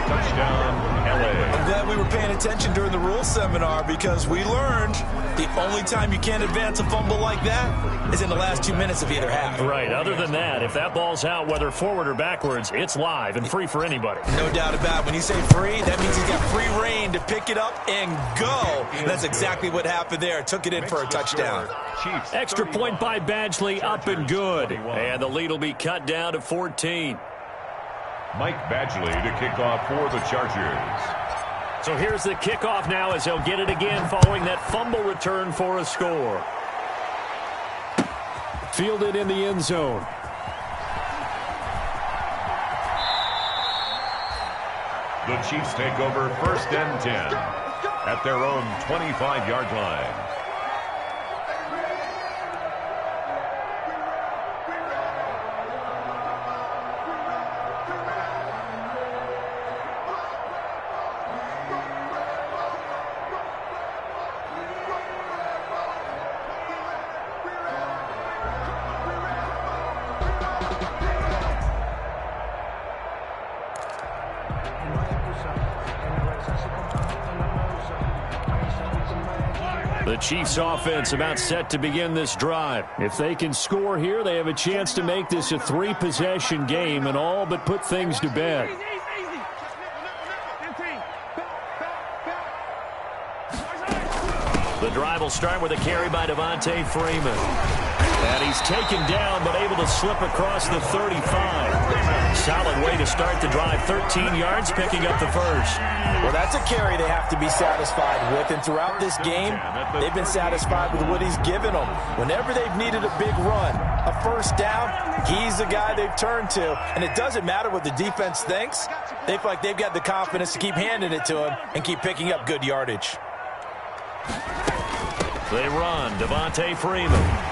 Touchdown, LA. I'm glad we were paying attention during the rules seminar because we learned the only time you can't advance a fumble like that is in the last 2 minutes of either half. Right. Other than that, if that ball's out, whether forward or backwards, it's live and free for anybody. No doubt about it. When you say free, that means he's got free reign to pick it up and go. And that's exactly what happened there. Took it in for a touchdown. Extra point by Badgley, up and good. And the lead will be cut down to 14. Mike Badgley to kick off for the Chargers. So here's the kickoff now as they'll get it again following that fumble return for a score. Fielded in the end zone. The Chiefs take over 1st and 10 at their own 25-yard line. The Chiefs offense about set to begin this drive. If they can score here, they have a chance to make this a 3-possession game and all but put things to bed. The drive will start with a carry by Devontae Freeman. And he's taken down but able to slip across the 35. Solid way to start the drive. 13 yards, picking up the first. Well, that's a carry they have to be satisfied with. And throughout this game, they've been satisfied with what he's given them. Whenever they've needed a big run, a first down, he's the guy they've turned to. And it doesn't matter what the defense thinks. They feel like they've got the confidence to keep handing it to him and keep picking up good yardage. They run. Devontae Freeman.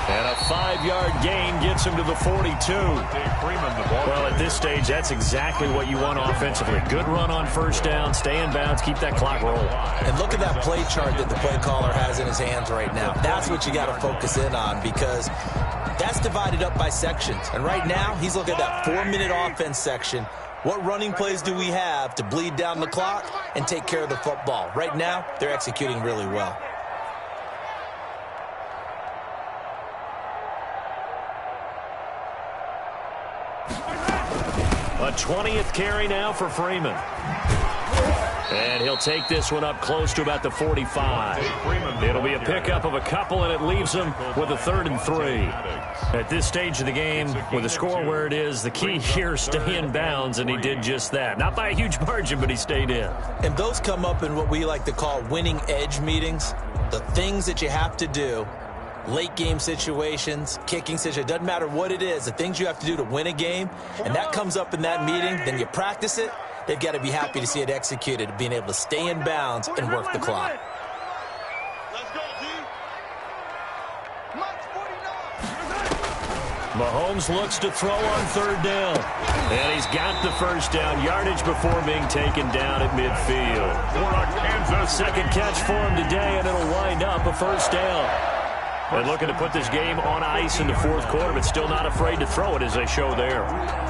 And a 5-yard gain gets him to the 42. Well, at this stage, that's exactly what you want offensively. Good run on first down, stay in bounds, keep that clock rolling. And look at that play chart that the play caller has in his hands right now. That's what you got to focus in on because that's divided up by sections. And right now, he's looking at that 4-minute offense section. What running plays do we have to bleed down the clock and take care of the football? Right now, they're executing really well. A 20th carry now for Freeman. And he'll take this one up close to about the 45. It'll be a pickup of a couple, and it leaves him with a 3rd and 3. At this stage of the game, with the score where it is, the key here, stay in bounds, and he did just that. Not by a huge margin, but he stayed in. And those come up in what we like to call winning edge meetings. The things that you have to do. Late game situations, kicking situations, doesn't matter what it is, the things you have to do to win a game, and that comes up in that meeting, then you practice it, they've got to be happy to see it executed, being able to stay in bounds and work the clock. Let's go, D. Mike's 49. Mahomes looks to throw on 3rd down. And he's got the first down yardage before being taken down at midfield. For a Kansas Second catch for him today, and it'll wind up a first down. And looking to put this game on ice in the fourth quarter, but still not afraid to throw it as they show there.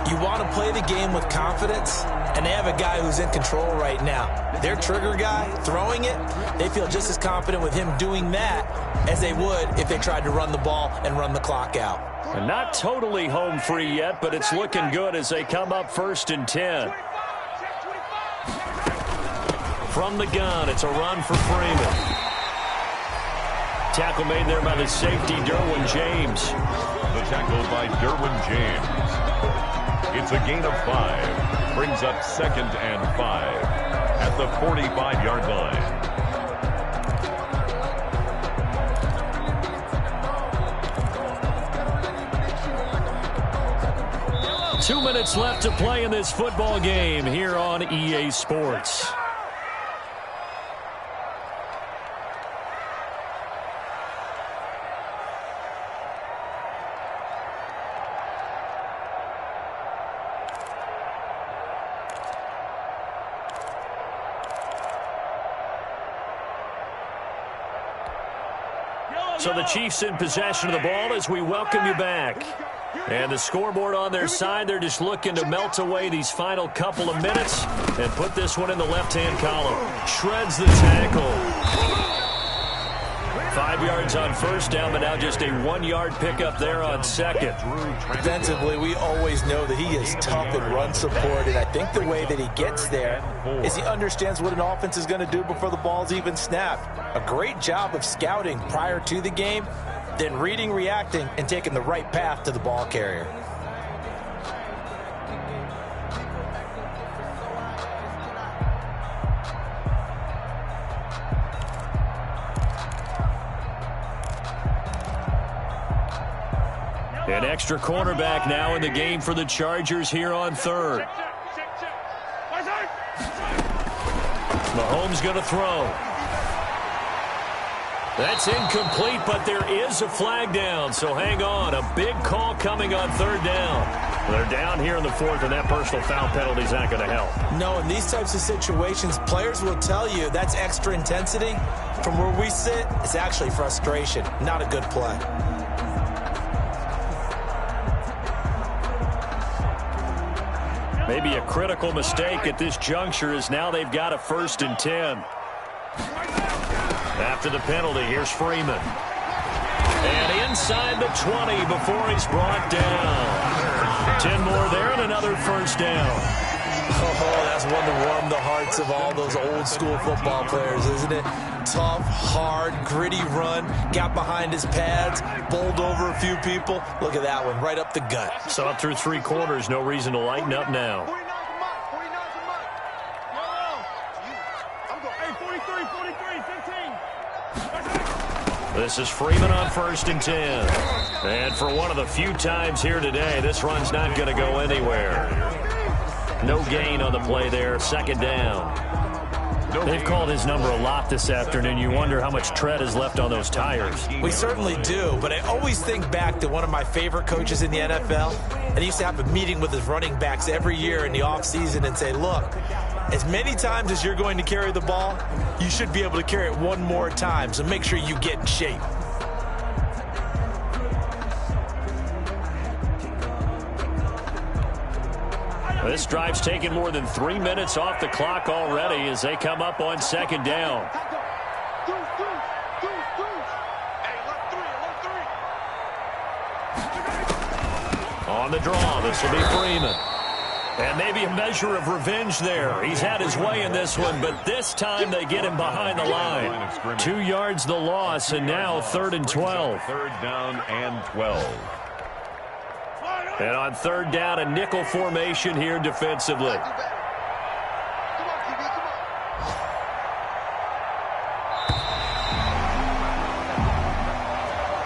You want to play the game with confidence, and they have a guy who's in control right now. Their trigger guy, throwing it, they feel just as confident with him doing that as they would if they tried to run the ball and run the clock out. And not totally home free yet, but it's looking good as they come up 1st and 10. From the gun, it's a run for Freeman. Tackle made there by the safety, Derwin James. The tackle by Derwin James. It's a gain of 5. Brings up 2nd and 5 at the 45-yard line. Two minutes left to play in this football game here on EA Sports. So the Chiefs in possession of the ball as we welcome you back. And the scoreboard on their side, they're just looking to melt away these final couple of minutes and put this one in the left-hand column. Shreds the tackle. 5 yards on first down, but now just a 1-yard pickup there on second. Defensively, we always know that he is tough in run support, and I think the way that he gets there is he understands what an offense is going to do before the ball's even snapped. A great job of scouting prior to the game, then reading, reacting, and taking the right path to the ball carrier. An extra cornerback now in the game for the Chargers here on third. Mahomes going to throw. That's incomplete, but there is a flag down, so hang on. A big call coming on third down. They're down here in the fourth, and that personal foul penalty is not going to help. No, in these types of situations, players will tell you that's extra intensity. From where we sit, it's actually frustration, not a good play. Maybe a critical mistake at this juncture as now they've got a 1st and 10. After the penalty, here's Freeman. And inside the 20 before he's brought down. 10 more there and another first down. Oh, that's one to warm the hearts of all those old school football players, isn't it? Tough, hard, gritty run, got behind his pads, bowled over a few people. Look at that one, right up the gut. So up through 3 quarters, no reason to lighten up now. This is Freeman on 1st and 10. And for one of the few times here today, this run's not going to go anywhere. No gain on the play there, 2nd down. They've called his number a lot this afternoon. You wonder how much tread is left on those tires. We certainly do, but I always think back to one of my favorite coaches in the NFL. And he used to have a meeting with his running backs every year in the offseason and say, look, as many times as you're going to carry the ball, you should be able to carry it one more time, so make sure you get in shape. This drive's taken more than 3 minutes off the clock already as they come up on 2nd down. On the draw, this will be Freeman. And maybe a measure of revenge there. He's had his way in this one, but this time they get him behind the line. 2 yards the loss, and now 3rd and 12. 3rd down and 12. And on 3rd down, a nickel formation here defensively.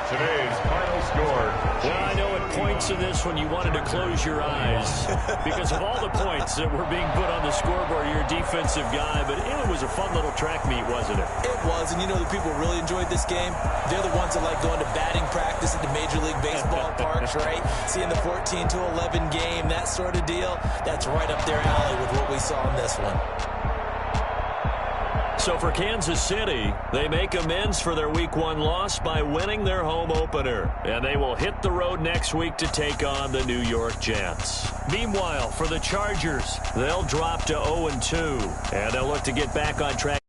Today's final score. Well, I know at points in this one you wanted to close your eyes because of all the points that were being put on the scoreboard. You're a defensive guy, but it was a fun little track meet, wasn't it? It was, and you know the people really enjoyed this game? They're the ones that like going to batting practice at the Major League Baseball parks, right? Seeing the 14-11 game, that sort of deal, that's right up their alley with what we saw in this one. So for Kansas City, they make amends for their Week 1 loss by winning their home opener. And they will hit the road next week to take on the New York Jets. Meanwhile, for the Chargers, they'll drop to 0-2. And they'll look to get back on track.